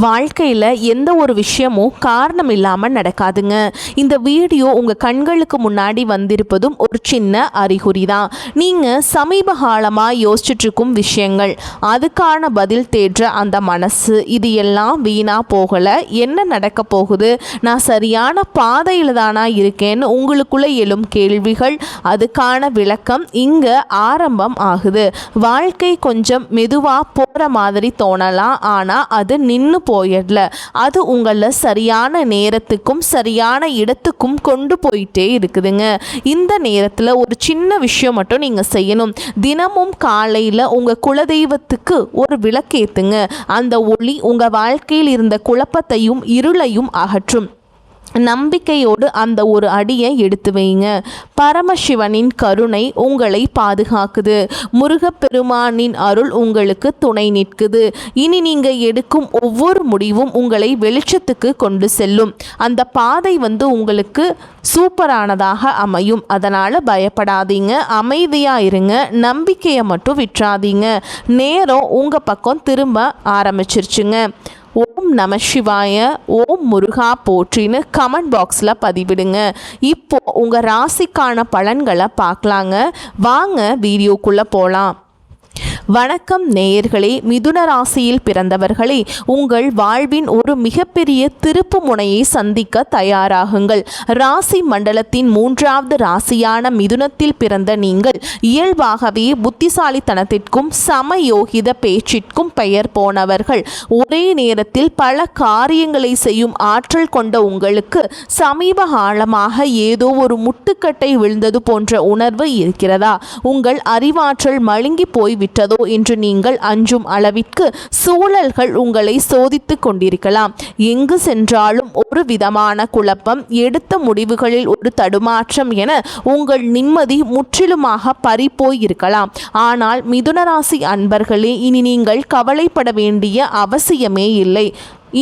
வாழ்க்கையில் எந்த ஒரு விஷயமும் காரணம் இல்லாமல் நடக்காதுங்க. இந்த வீடியோ உங்கள் கண்களுக்கு முன்னாடி வந்திருப்பதும் ஒரு சின்ன அறிகுறி தான். நீங்கள் சமீப காலமாக யோசிச்சுட்ருக்கும் விஷயங்கள், அதுக்கான பதில் தேடுற அந்த மனசு, இது எல்லாம் வீணாக போகலை. என்ன நடக்க போகுது, நான் சரியான பாதையில் தானா இருக்கேன்னு உங்களுக்குள்ளே எழும் கேள்விகள், அதுக்கான விளக்கம் இங்கே ஆரம்பம் ஆகுது. வாழ்க்கை கொஞ்சம் மெதுவாக போகிற மாதிரி தோணலாம், ஆனால் அது நின்று போயிடல. அது உங்களை சரியான நேரத்துக்கும் சரியான இடத்துக்கும் கொண்டு போயிட்டே இருக்குதுங்க. இந்த நேரத்தில் ஒரு சின்ன விஷயம் மட்டும் நீங்கள் செய்யணும். தினமும் காலையில் உங்கள் குலதெய்வத்துக்கு ஒரு விளக்கேத்துங்க. அந்த ஒளி உங்கள் வாழ்க்கையில் இருந்த குழப்பத்தையும் இருளையும் அகற்றும். நம்பிக்கையோடு அந்த ஒரு அடியை எடுத்து வைங்க. பரமசிவனின் கருணை உங்களை பாதுகாக்குது. முருகப்பெருமானின் அருள் உங்களுக்கு துணை நிற்குது. இனி நீங்கள் எடுக்கும் ஒவ்வொரு முடிவும் உங்களை வெளிச்சத்துக்கு கொண்டு செல்லும். அந்த பாதை உங்களுக்கு சூப்பரானதாக அமையும். அதனால் பயப்படாதீங்க, அமைதியாக இருங்க, நம்பிக்கையை மட்டும் விட்டுறாதீங்க. நேரம் உங்கள் பக்கம் திரும்ப ஆரம்பிச்சிருச்சுங்க. ஓம் நம சிவாய, ஓம் முருகா போற்றின்னு கமெண்ட் பாக்ஸில் பதிவிடுங்க. இப்போ உங்கள் ராசிக்கான பலன்களை பார்க்கலாங்க. வாங்க வீடியோக்குள்ளே போகலாம். வணக்கம் நேயர்களே, மிதுன ராசியில் பிறந்தவர்களே, உங்கள் வாழ்வின் ஒரு மிகப்பெரிய திருப்பு முனையை சந்திக்க தயாராகுங்கள். ராசி மண்டலத்தின் 3வது ராசியான மிதுனத்தில் பிறந்த நீங்கள் இயல்பாகவே புத்திசாலித்தனத்திற்கும் சமயோகித பேச்சிற்கும் பெயர் போனவர்கள். ஒரே நேரத்தில் பல காரியங்களை செய்யும் ஆற்றல் கொண்ட உங்களுக்கு சமீப காலமாக ஏதோ ஒரு முட்டுக்கட்டை விழுந்தது போன்ற உணர்வு இருக்கிறதா? உங்கள் அறிவாற்றல் மழுங்கி போய்விட்டதோ என்று நீங்கள் அஞ்சும் அளவிற்கு சூழல்கள் உங்களை சோதித்து கொண்டிருக்கலாம். எங்கு சென்றாலும் ஒரு விதமான குழப்பம், எடுத்த முடிவுகளில் ஒரு தடுமாற்றம் என உங்கள் நிம்மதி முற்றிலுமாக பறிபோயிருக்கலாம். ஆனால் மிதுனராசி அன்பர்களே, இனி நீங்கள் கவலைப்பட வேண்டிய அவசியமே இல்லை.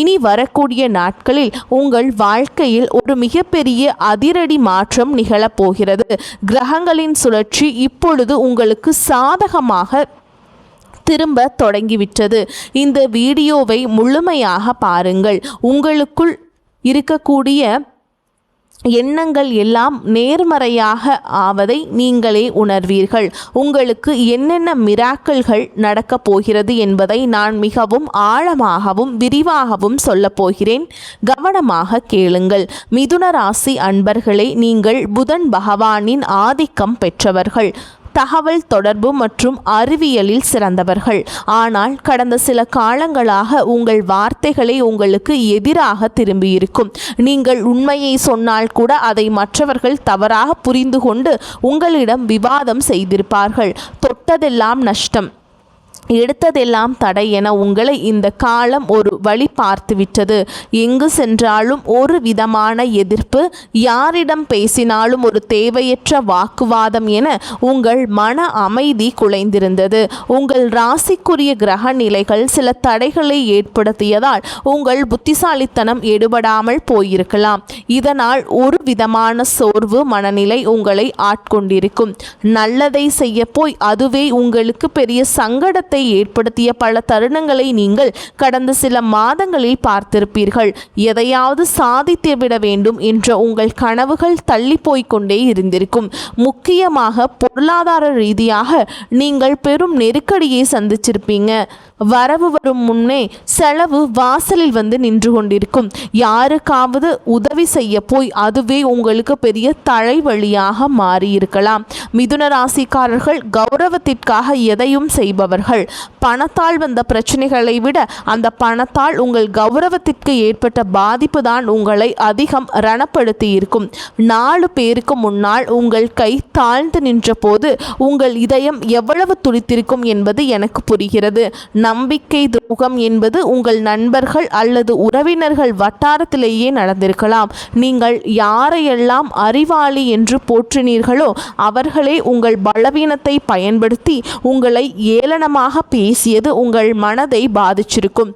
இனி வரக்கூடிய நாட்களில் உங்கள் வாழ்க்கையில் ஒரு மிகப்பெரிய அதிரடி மாற்றம் நிகழப்போகிறது. கிரகங்களின் சுழற்சி இப்பொழுது உங்களுக்கு சாதகமாக திரும்ப தொடங்கிவிட்டது. இந்த வீடியோவை முழுமையாக பாருங்கள். உங்களுக்குள் இருக்கக்கூடிய எண்ணங்கள் எல்லாம் நேர்மறையாக ஆவதை நீங்களே உணர்வீர்கள். உங்களுக்கு என்னென்ன மிராக்கிள்கள் நடக்கப் போகிறது என்பதை நான் மிகவும் ஆழமாகவும் விரிவாகவும் சொல்லப் போகிறேன். கவனமாக கேளுங்கள். மிதுன ராசி அன்பர்களே, நீங்கள் புதன் பகவானின் ஆதிக்கம் பெற்றவர்கள். தகவல் தொடர்பு மற்றும் அறிவியலில் சிறந்தவர்கள். ஆனால் கடந்த சில காலங்களாக உங்கள் வார்த்தைகளை உங்களுக்கு எதிராக திரும்பியிருக்கும். நீங்கள் உண்மையை சொன்னால் கூட அதை மற்றவர்கள் தவறாக புரிந்து கொண்டு உங்களிடம் விவாதம் செய்திருப்பார்கள். தொட்டதெல்லாம் நஷ்டம், எடுத்ததெல்லாம் தடை என உங்களை இந்த காலம் ஒரு வழி பார்த்துவிட்டது. எங்கு சென்றாலும் ஒரு விதமான எதிர்ப்பு, யாரிடம் பேசினாலும் ஒரு தேவையற்ற வாக்குவாதம் என உங்கள் மன அமைதி குலைந்திருந்தது. உங்கள் ராசிக்குரிய கிரக நிலைகள் சில தடைகளை ஏற்படுத்தியதால் உங்கள் புத்திசாலித்தனம் எடுபடாமல் போயிருக்கலாம். இதனால் ஒரு விதமான சோர்வு மனநிலை உங்களை ஆட்கொண்டிருக்கும். நல்லதை செய்ய போய் அதுவே உங்களுக்கு பெரிய சங்கடத்தை ஏற்படுத்திய பல தருணங்களை நீங்கள் கடந்த சில மாதங்களில் பார்த்திருப்பீர்கள். எதையாவது சாதித்துவிட வேண்டும் என்ற உங்கள் கனவுகள் தள்ளி போய்கொண்டே இருந்திருக்கும். முக்கியமாக பொருளாதார ரீதியாக நீங்கள் பெரும் நெருக்கடியை சந்திச்சிருப்பீங்க. வரவு வரும் முன்னே செலவு வாசலில் நின்று கொண்டிருக்கும். யாருக்காவது உதவி செய்ய போய் அதுவே உங்களுக்கு பெரிய தலைவலியாக மாறியிருக்கலாம். மிதுன ராசிக்காரர்கள் கௌரவத்திற்காக எதையும் செய்பவர்கள். பணத்தால் வந்த பிரச்சனைகளை விட அந்த பணத்தால் உங்கள் கௌரவத்திற்கு ஏற்பட்ட பாதிப்பு தான் உங்களை அதிகம் ரணப்படுத்தி இருக்கும். 4 பேருக்கு முன்னால் உங்கள் கை தாழ்ந்து நின்ற போது உங்கள் இதயம் எவ்வளவு துடித்திருக்கும் என்பது எனக்கு புரிகிறது. நம்பிக்கை துரோகம் என்பது உங்கள் நண்பர்கள் அல்லது உறவினர்கள் வட்டாரத்திலேயே நடந்திருக்கலாம். நீங்கள் யாரையெல்லாம் அறிவாளி என்று போற்றினீர்களோ அவர்களே உங்கள் பலவீனத்தை பயன்படுத்தி உங்களை ஏளனமாக பேசியது உங்கள் மனதை பாதிச்சிருக்கும்.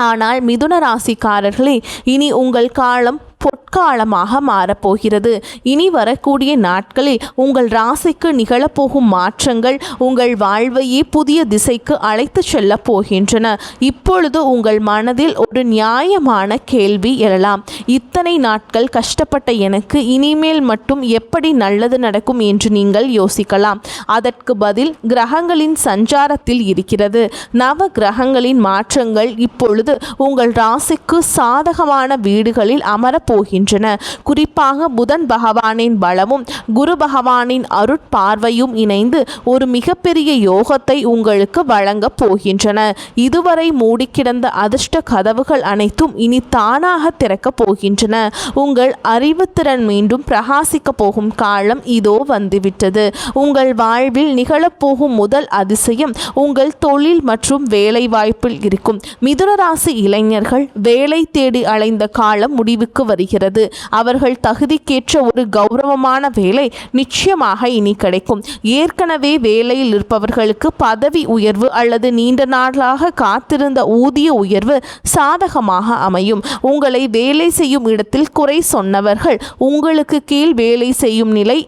ஆனால் மிதுன ராசிக்காரர்களே, இனி உங்கள் காலம் பொற்காலமாக மாறப்போகிறது. இனி வரக்கூடிய நாட்களில் உங்கள் ராசிக்கு நிகழப்போகும் மாற்றங்கள் உங்கள் வாழ்வையே புதிய திசைக்கு அழைத்து செல்ல போகின்றன. இப்பொழுது உங்கள் மனதில் ஒரு நியாயமான கேள்வி எழலாம். இத்தனை நாட்கள் கஷ்டப்பட்ட எனக்கு இனிமேல் மட்டும் எப்படி நல்லது நடக்கும் என்று நீங்கள் யோசிக்கலாம். அதற்கு பதில் கிரகங்களின் சஞ்சாரத்தில் இருக்கிறது. நவ கிரகங்களின் மாற்றங்கள் இப்பொழுது உங்கள் ராசிக்கு சாதகமான வீடுகளில் அமரப்போகின்றன. குறிப்பாக புதன் பகவானின் பலமும் குரு பகவானின் அருட்பார்வையும் இணைந்து ஒரு மிகப்பெரிய யோகத்தை உங்களுக்கு வழங்கப் போகின்றன. இதுவரை மூடி கிடந்த அதிர்ஷ்ட கதவுகள் அனைத்தும் இனி தானாக திறக்கப் போகின்றன. உங்கள் அறிவுத்திறன் மீண்டும் பிரகாசிக்க போகும் காலம் இதோ வந்துவிட்டது. உங்கள் வாழ்வில் நிகழப்போகும் முதல் அதிசயம் உங்கள் தொழில் மற்றும் வேலை வாய்ப்பில் இருக்கும். மிதுன ராசி இளைஞர்கள் வேலை தேடி அலைந்த காலம் முடிவுக்கு வருகிறது. அவர்கள் தகுதிக்கேற்ற ஒரு கௌரவமான வேலை நிச்சயமாக இனி கிடைக்கும். ஏற்கனவே வேலையில் இருப்பவர்களுக்கு பதவி உயர்வு அல்லது நீண்ட நாளாக காத்திருந்த ஊதிய உயர்வு சாதகமாக அமையும். உங்களை வேலை செய்யும் இடத்தில் குறை சொன்னவர்கள் உங்களுக்கு கீழ் வேலை செய்யும் நிலை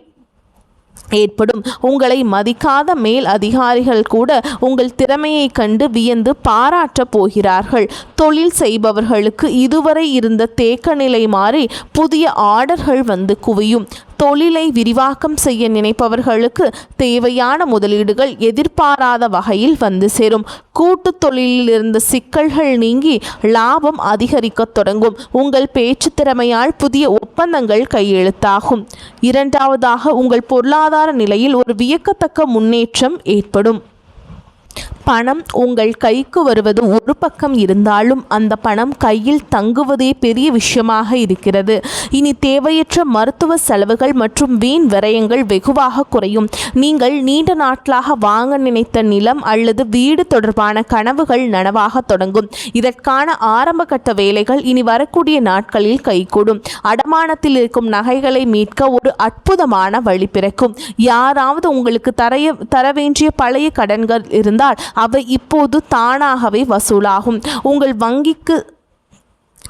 ஏற்படும். உங்களை மதிக்காத மேல் அதிகாரிகள் கூட உங்கள் திறமையை கண்டு வியந்து பாராட்டப் போகிறார்கள். தொழில் செய்பவர்களுக்கு இதுவரை இருந்த தேக்க நிலை மாறி புதிய ஆர்டர்கள் வந்து குவியும். தொழிலை விரிவாக்கம் செய்ய நினைப்பவர்களுக்கு தேவையான முதலீடுகள் எதிர்பாராத வகையில் வந்து சேரும். கூட்டு தொழிலில் இருந்த சிக்கல்கள் நீங்கி லாபம் அதிகரிக்க தொடங்கும். உங்கள் பேச்சு திறமையால் புதிய ஒப்பந்தங்கள் கையெழுத்தாகும். இரண்டாவதாக, உங்கள் பொருளாதார நிலையில் ஒரு வியக்கத்தக்க முன்னேற்றம் ஏற்படும். பணம் உங்கள் கைக்கு வருவது ஒரு பக்கம் இருந்தாலும் அந்த பணம் கையில் தங்குவதே பெரிய விஷயமாக இருக்கிறது. இனி தேவையற்ற மருத்துவ செலவுகள் மற்றும் வீண் விரயங்கள் வெகுவாக குறையும். நீங்கள் நீண்ட நாட்களாக வாங்க நினைத்த நிலம் அல்லது வீடு தொடர்பான கனவுகள் நனவாக தொடங்கும். இதற்கான ஆரம்ப கட்ட வேலைகள் இனி வரக்கூடிய நாட்களில் கைகூடும். அடமானத்தில் இருக்கும் நகைகளை மீட்க ஒரு அற்புதமான வழி பிறக்கும். யாராவது உங்களுக்கு தர வேண்டிய பழைய கடன்கள் இருந்தால் அவை இப்போது தானாகவே வசூலாகும். உங்கள் வங்கிக்கு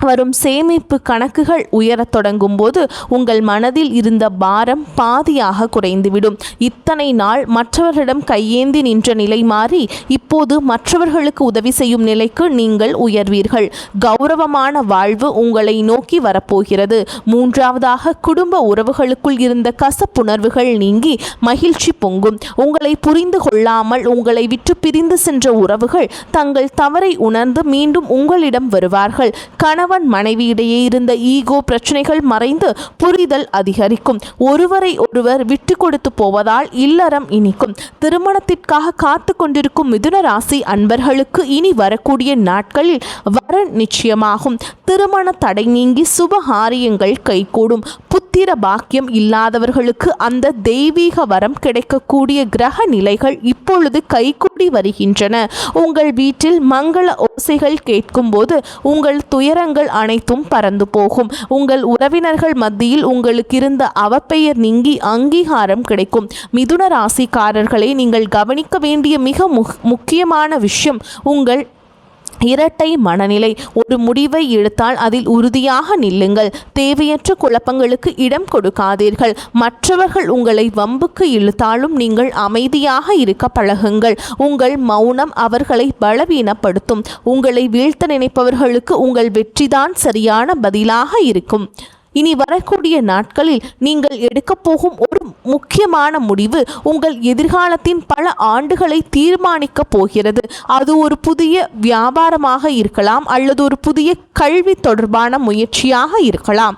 வரும் சேமிப்பு கணக்குகள் உயரத் தொடங்கும் போது உங்கள் மனதில் இருந்த பாரம் பாதியாக குறைந்துவிடும். இத்தனை நாள் மற்றவர்களிடம் கையேந்தி நின்ற நிலை மாறி இப்போது மற்றவர்களுக்கு உதவி செய்யும் நிலைக்கு நீங்கள் உயர்வீர்கள். கௌரவமான வாழ்வு உங்களை நோக்கி வரப்போகிறது. மூன்றாவதாக, குடும்ப உறவுகளுக்குள் இருந்த கசப்புணர்வுகள் நீங்கி மகிழ்ச்சி பொங்கும். உங்களை புரிந்து கொள்ளாமல் உங்களை விட்டு பிரிந்து சென்ற உறவுகள் தங்கள் தவறை உணர்ந்து மீண்டும் உங்களிடம் வருவார்கள். கணவன் மனைவியிடையே இருந்த ஈகோ பிரச்சனைகள் மறைந்து புரிதல் அதிகரிக்கும். ஒருவரை ஒருவர் விட்டு கொடுத்து போவதால் இல்லறம் இனிக்கும். திருமணத்திற்காக காத்து கொண்டிருக்கும் மிதுன ராசி அன்பர்களுக்கு இனி வரக்கூடிய நாட்களில் வரன் நிச்சயமாகும். திருமண தடை நீங்கி சுபகாரியங்கள் கைகூடும். புத்திர பாக்கியம் இல்லாதவர்களுக்கு அந்த தெய்வீக வரம் கிடைக்கக்கூடிய கிரக நிலைகள் இப்பொழுது கைகூடி வருகின்றன. உங்கள் வீட்டில் மங்கள ஓசைகள் கேட்கும் போது உங்கள் துயரங்கள் அனைத்தும் பறந்து போகும். உங்கள் உறவினர்கள் மத்தியில் உங்களுக்கு இருந்த அவப்பெயர் நீங்கி அங்கீகாரம் கிடைக்கும். மிதுன ராசிக்காரர்களை நீங்கள் கவனிக்க வேண்டிய மிக முக்கியமான விஷயம் உங்கள் இரட்டை மனநிலை. ஒரு முடிவை எடுத்தால் அதில் உறுதியாக நில்லுங்கள். தேவையற்ற குழப்பங்களுக்கு இடம் கொடுக்காதீர்கள். மற்றவர்கள் உங்களை வம்புக்கு இழுத்தாலும் நீங்கள் அமைதியாக இருக்க பழகுங்கள். உங்கள் மௌனம் அவர்களை பலவீனப்படுத்தும். உங்களை வீழ்த்த நினைப்பவர்களுக்கு உங்கள் வெற்றிதான் சரியான பதிலாக இருக்கும். இனி வரக்கூடிய நாட்களில் நீங்கள் எடுக்கப் போகும் ஒரு முக்கியமான முடிவு உங்கள் எதிர்காலத்தின் பல ஆண்டுகளை தீர்மானிக்கப் போகிறது. அது ஒரு புதிய வியாபாரமாக இருக்கலாம் அல்லது ஒரு புதிய கல்வி தொடர்பான முயற்சியாக இருக்கலாம்.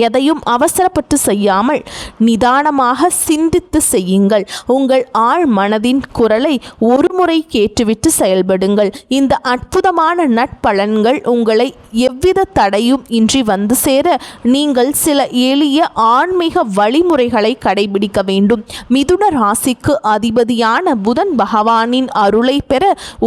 எதையும் அவசரப்பட்டு செய்யாமல் நிதானமாக சிந்தித்து செய்யுங்கள். உங்கள் ஆழ் மனதின் குரலை ஒருமுறை கேட்டுவிட்டு செயல்படுங்கள். இந்த அற்புதமான நட்பலன்கள் உங்களை எவ்வித தடையும் இன்றி வந்து சேர நீங்கள் சில எளிய ஆன்மீக வழிமுறைகளை கடைபிடிக்க வேண்டும். மிதுன ராசிக்கு அதிபதியான புதன் பகவானின் அருளை பெற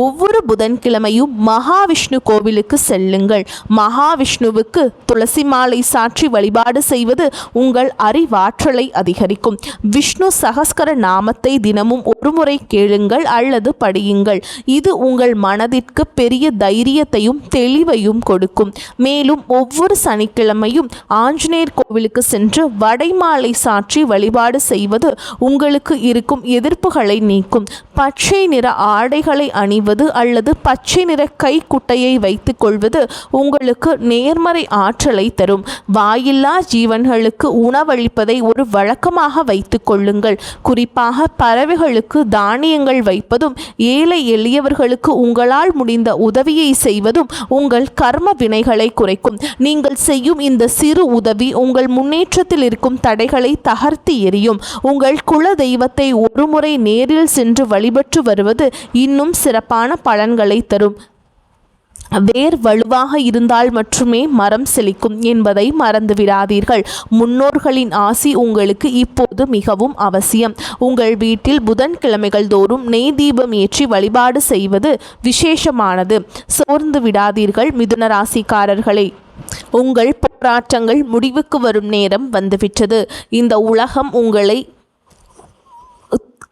ஒவ்வொரு புதன்கிழமையும் மகாவிஷ்ணு கோவிலுக்கு செல்லுங்கள். மகாவிஷ்ணுவுக்கு துளசி மாலை சாற்றி வழிபாடு செய்வது உங்கள் அறிவாற்றலை அதிகரிக்கும். விஷ்ணு சகஸ்கர நாமத்தை தினமும் ஒருமுறை கேளுங்கள் அல்லது படியுங்கள். இது உங்கள் மனதிற்கு பெரிய தைரியத்தையும் தெளிவையும் கொடுக்கும். நீக்கும். மேலும் ஒவ்வொரு சனிக்கிழமையும் ஆஞ்சநேயர் கோவிலுக்கு சென்று வடைமாலை சாற்றி வழிபாடு செய்வது உங்களுக்கு இருக்கும் எதிர்ப்புகளை நீக்கும். பச்சை நிற ஆடைகளை அணிவது அல்லது பச்சை நிற கைக்குட்டையை வைத்துக் கொள்வது உங்களுக்கு நேர்மறை ஆற்றலை தரும். வாயில்லா ஜீவன்களுக்கு உணவளிப்பதை ஒரு வழக்கமாக வைத்துக் கொள்ளுங்கள். குறிப்பாக பறவைகளுக்கு தானியங்கள் வைப்பதும் ஏழை எளியவர்களுக்கு உங்களால் முடிந்த உதவியை செய்வதும் உங்கள் கர்ம வினைகளை குறைக்கும். நீங்கள் செய்யும் இந்த சிறு உதவி உங்கள் முன்னேற்றத்தில் இருக்கும் தடைகளை தகர்த்து எறியும். உங்கள் குல தெய்வத்தை ஒருமுறை நேரில் சென்று வழிபட்டு வருவது இன்னும் சிறப்பான பலன்களை தரும். வேர் வலுவாக இருந்தால் மட்டுமே மரம் செழிக்கும் என்பதை மறந்துவிடாதீர்கள். முன்னோர்களின் ஆசி உங்களுக்கு இப்போது மிகவும் அவசியம். உங்கள் வீட்டில் புதன்கிழமைகள் தோறும் நெய் தீபம் ஏற்றி வழிபாடு செய்வது விசேஷமானது. சோர்ந்து விடாதீர்கள் மிதுன ராசிக்காரர்களே. உங்கள் போராட்டங்கள் முடிவுக்கு வரும் நேரம் வந்துவிட்டது. இந்த உலகம் உங்களை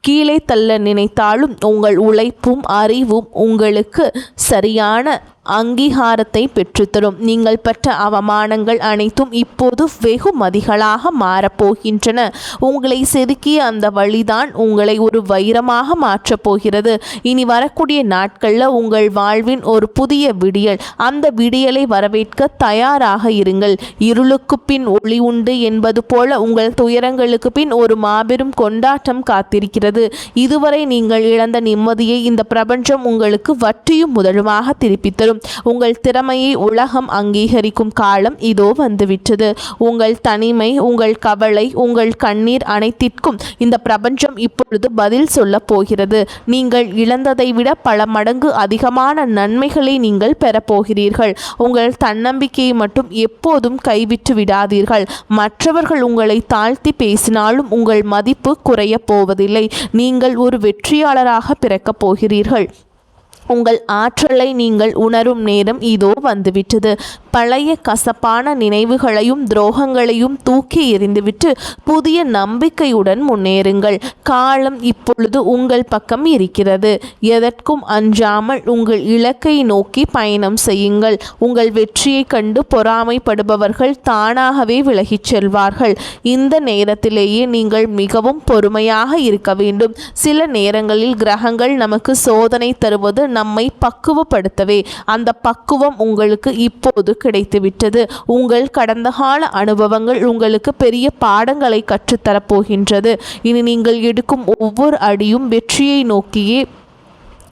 கீழே தள்ள நினைத்தாலும் உங்கள் உழைப்பும் அறிவும் உங்களுக்கு சரியான அங்கீகாரத்தை பெற்றுத்தரும். நீங்கள் பெற்ற அவமானங்கள் அனைத்தும் இப்போது வெகுமதிகளாக மாறப்போகின்றன. உங்களை செதுக்கிய அந்த வழிதான் உங்களை ஒரு வைரமாக மாற்றப் போகிறது. இனி வரக்கூடிய நாட்களில் உங்கள் வாழ்வின் ஒரு புதிய விடியல். அந்த விடியலை வரவேற்க தயாராக இருங்கள். இருளுக்கு பின் ஒளி உண்டு என்பது போல உங்கள் துயரங்களுக்கு பின் ஒரு மாபெரும் கொண்டாட்டம் காத்திருக்கிறது. இதுவரை நீங்கள் இழந்த நிம்மதியை இந்த பிரபஞ்சம் உங்களுக்கு வட்டியும் முதலுமாக திருப்பித் தரும். உங்கள் திறமையை உலகம் அங்கீகரிக்கும் காலம் இதோ வந்துவிட்டது. உங்கள் தனிமை, உங்கள் கவலை, உங்கள் கண்ணீர் அனைத்திற்கும் இந்த பிரபஞ்சம் இப்பொழுது பதில் சொல்ல போகிறது. நீங்கள் இழந்ததை விட பல மடங்கு அதிகமான நன்மைகளை நீங்கள் பெறப்போகிறீர்கள். உங்கள் தன்னம்பிக்கையை மட்டும் எப்போதும் கைவிட்டு விடாதீர்கள். மற்றவர்கள் உங்களை தாழ்த்தி பேசினாலும் உங்கள் மதிப்பு குறைய போவதில்லை. நீங்கள் ஒரு வெற்றியாளராக பிறக்கப் போகிறீர்கள். உங்கள் ஆற்றலை நீங்கள் உணரும் நேரம் இதோ வந்துவிட்டது. பழைய கசப்பான நினைவுகளையும் துரோகங்களையும் தூக்கி எறிந்துவிட்டு புதிய நம்பிக்கையுடன் முன்னேறுங்கள். காலம் இப்பொழுது உங்கள் பக்கம் இருக்கிறது. எதற்கும் அஞ்சாமல் உங்கள் இலக்கை நோக்கி பயணம் செய்யுங்கள். உங்கள் வெற்றியை கண்டு பொறாமைப்படுபவர்கள் தானாகவே விலகிச் செல்வார்கள். இந்த நேரத்திலேயே நீங்கள் மிகவும் பொறுமையாக இருக்க வேண்டும். சில நேரங்களில் கிரகங்கள் நமக்கு சோதனை தருவது நம்மை பக்குவப்படுத்தவே. அந்த பக்குவம் உங்களுக்கு இப்போது கிடைத்துவிட்டது. உங்கள் கடந்த கால அனுபவங்கள் உங்களுக்கு பெரிய பாடங்களை கற்றுத்தரப்போகின்றது. இனி நீங்கள் எடுக்கும் ஒவ்வொரு அடியும் வெற்றியை நோக்கியே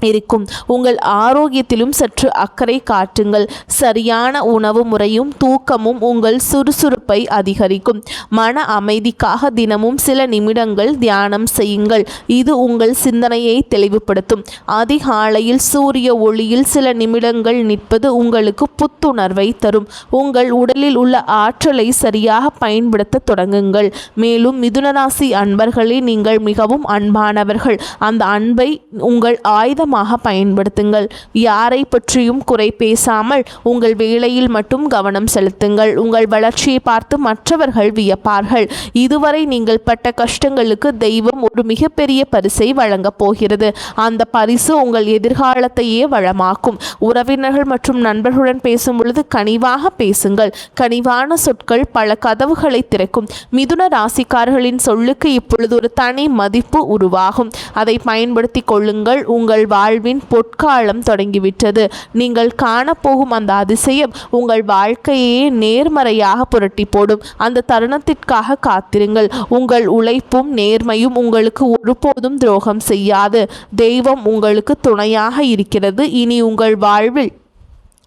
இருக்கும். உங்கள் ஆரோக்கியத்திலும் சற்று அக்கறை காட்டுங்கள். சரியான உணவு முறையும் தூக்கமும் உங்கள் சுறுசுறுப்பை அதிகரிக்கும். மன அமைதிக்காக தினமும் சில நிமிடங்கள் தியானம் செய்யுங்கள். இது உங்கள் சிந்தனையை தெளிவுபடுத்தும். அதிகாலையில் சூரிய ஒளியில் சில நிமிடங்கள் நிற்பது உங்களுக்கு புத்துணர்வை தரும். உங்கள் உடலில் உள்ள ஆற்றலை சரியாக பயன்படுத்த தொடங்குங்கள். மேலும் மிதுனராசி அன்பர்களே, நீங்கள் மிகவும் அன்பானவர்கள். அந்த அன்பை உங்கள் ஆயுதமாக பயன்படுத்துங்கள். யாரை பற்றியும் குறை பேசாமல் உங்கள் வேலையில் மட்டும் கவனம் செலுத்துங்கள். உங்கள் வளர்ச்சியை பார்த்து மற்றவர்கள் வியப்பார்கள். இதுவரை நீங்கள் பட்ட கஷ்டங்களுக்கு தெய்வம் ஒரு மிகப்பெரிய பரிசை வழங்கப் போகிறது. அந்த பரிசு உங்கள் எதிர்காலத்தையே வளமாக்கும். உறவினர்கள் மற்றும் நண்பர்களுடன் பேசும் பொழுது கனிவாக பேசுங்கள். கனிவான சொற்கள் பல கதவுகளை திறக்கும். மிதுன ராசிக்காரர்களின் சொல்லுக்கு இப்பொழுது ஒரு தனி மதிப்பு உருவாகும். அதை பயன்படுத்தி கொள்ளுங்கள். உங்கள் வாழ்வின் பொற்காலம் தொடங்கிவிட்டது. நீங்கள் காணப்போகும் அந்த அதிசயம் உங்கள் வாழ்க்கையே நேர்மறையாக புரட்டி போடும். அந்த தருணத்திற்காக காத்திருங்கள். உங்கள் உழைப்பும் நேர்மையும் உங்களுக்கு ஒருபோதும் துரோகம் செய்யாது. தெய்வம் உங்களுக்கு துணையாக இருக்கிறது. இனி உங்கள் வாழ்வில்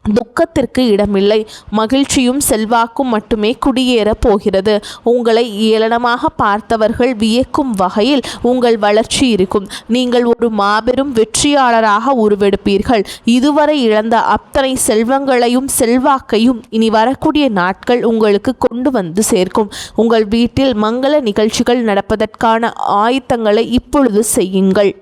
துக்கத்திற்கு இடமில்லை. மகிழ்ச்சியும் செல்வாக்கும் மட்டுமே குடியேற போகிறது. உங்களை ஏளனமாக பார்த்தவர்கள் வியக்கும் வகையில் உங்கள் வளர்ச்சி இருக்கும். நீங்கள் ஒரு மாபெரும் வெற்றியாளராக உருவெடுப்பீர்கள். இதுவரை இழந்த அத்தனை செல்வங்களையும் செல்வாக்கையும் இனி வரக்கூடிய நாட்கள் உங்களுக்கு கொண்டு வந்து சேர்க்கும். உங்கள் வீட்டில் மங்கள நிகழ்ச்சிகள் நடப்பதற்கான ஆயத்தங்களை இப்பொழுது செய்யுங்கள்.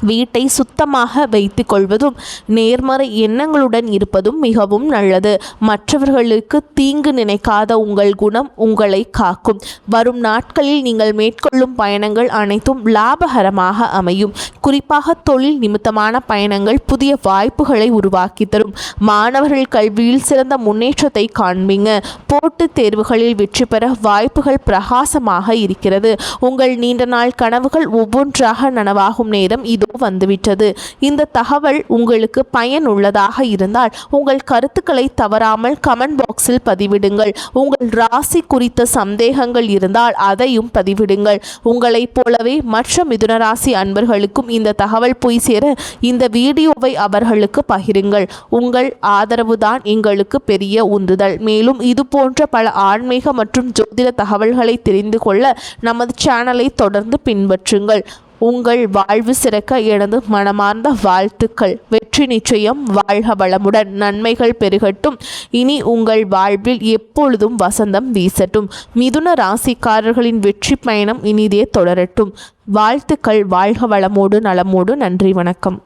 வீட்டை சுத்தமாக வைத்து கொள்வதும் நேர்மறை எண்ணங்களுடன் இருப்பதும் மிகவும் நல்லது. மற்றவர்களுக்கு தீங்கு நினைக்காத உங்கள் குணம் உங்களை காக்கும். வரும் நாட்களில் நீங்கள் மேற்கொள்ளும் பயணங்கள் அனைத்தும் லாபகரமாக அமையும். குறிப்பாக தொழில் நிமித்தமான பயணங்கள் புதிய வாய்ப்புகளை உருவாக்கி தரும். மாணவர்கள் கல்வியில் சிறந்த முன்னேற்றத்தை காண்பீங்க. போட்டித் தேர்வுகளில் வெற்றி பெற வாய்ப்புகள் பிரகாசமாக இருக்கிறது. உங்கள் நீண்ட நாள் கனவுகள் ஒவ்வொன்றாக நனவாகும் நேரம் இதோ வந்துவிட்டது. இந்த தகவல் உங்களுக்கு பயனுள்ளதாக இருந்தால் உங்கள் கருத்துக்களை தவறாமல் கமெண்ட் பாக்ஸில் பதிவிடுங்கள். உங்கள் ராசி குறித்த சந்தேகங்கள் இருந்தால் அதையும் பதிவிடுங்கள். உங்களைப் போலவே மற்ற மிதுன ராசி அன்பர்களுக்கும் இந்த தகவல் போய் சேர இந்த வீடியோவை அவர்களுக்கு பகிருங்கள். உங்கள் ஆதரவு தான் எங்களுக்கு பெரிய உந்துதல். மேலும் இது போன்ற பல ஆன்மீக மற்றும் ஜோதிட தகவல்களை தெரிந்து கொள்ள நமது சேனலை தொடர்ந்து பின்பற்றுங்கள். உங்கள் வாழ்வு சிறக்க எனது மனமார்ந்த வாழ்த்துக்கள். வெற்றி நிச்சயம். வாழ்க வளமுடன். நன்மைகள் பெருகட்டும். இனி உங்கள் வாழ்வில் எப்பொழுதும் வசந்தம் வீசட்டும். மிதுன ராசிக்காரர்களின் வெற்றி பயணம் இனிதே தொடரட்டும். வாழ்த்துக்கள். வாழ்க வளமோடு நலமோடு. நன்றி, வணக்கம்.